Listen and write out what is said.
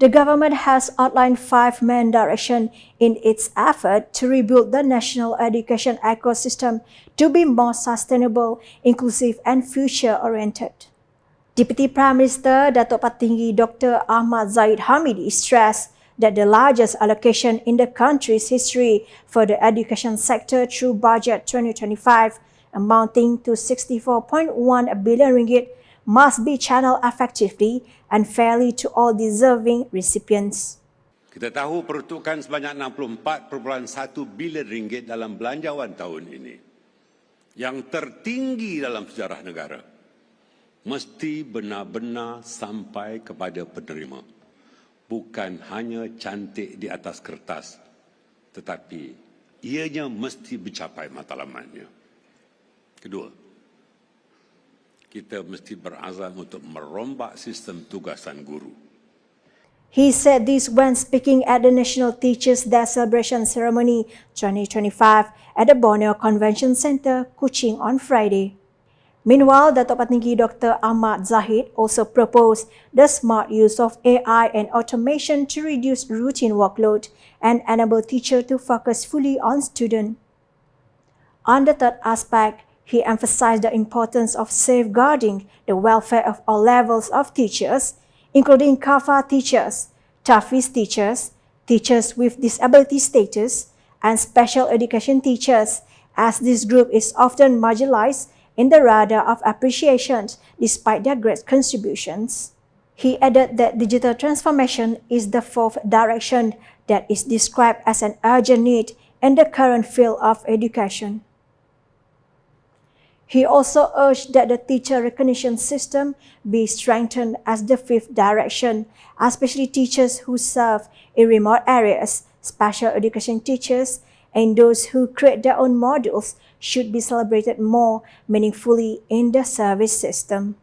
The government has outlined 5 main directions in its effort to rebuild the national education ecosystem to be more sustainable, inclusive, and future-oriented. Deputy Prime Minister Datuk Patinggi Dr. Ahmad Zahid Hamidi stressed that the largest allocation in the country's history for the education sector through Budget 2025, amounting to 64.1 billion ringgit, must be channeled effectively and fairly to all deserving recipients. Kita tahu peruntukan sebanyak 64.1 bilion ringgit dalam belanjawan tahun ini, yang tertinggi dalam sejarah negara, mesti benar-benar sampai kepada penerima. Bukan hanya cantik di atas kertas, tetapi ianya mesti mencapai matlamatnya. Kedua, kita mesti berazam untuk merombak sistem tugasan guru. He said this when speaking at the National Teachers' Day Celebration Ceremony 2025 at the Borneo Convention Centre, Kuching on Friday. Meanwhile, Datuk Patinggi Dr. Ahmad Zahid also proposed the smart use of AI and automation to reduce routine workload and enable teachers to focus fully on students. On the third aspect, he emphasized the importance of safeguarding the welfare of all levels of teachers, including CAFA teachers, TAFIS teachers, teachers with disability status, and special education teachers, as this group is often marginalized in the radar of appreciation despite their great contributions. He added that digital transformation is the fourth direction that is described as an urgent need in the current field of education. He also urged that the teacher recognition system be strengthened as the fifth direction, especially teachers who serve in remote areas, special education teachers, and those who create their own modules should be celebrated more meaningfully in the service system.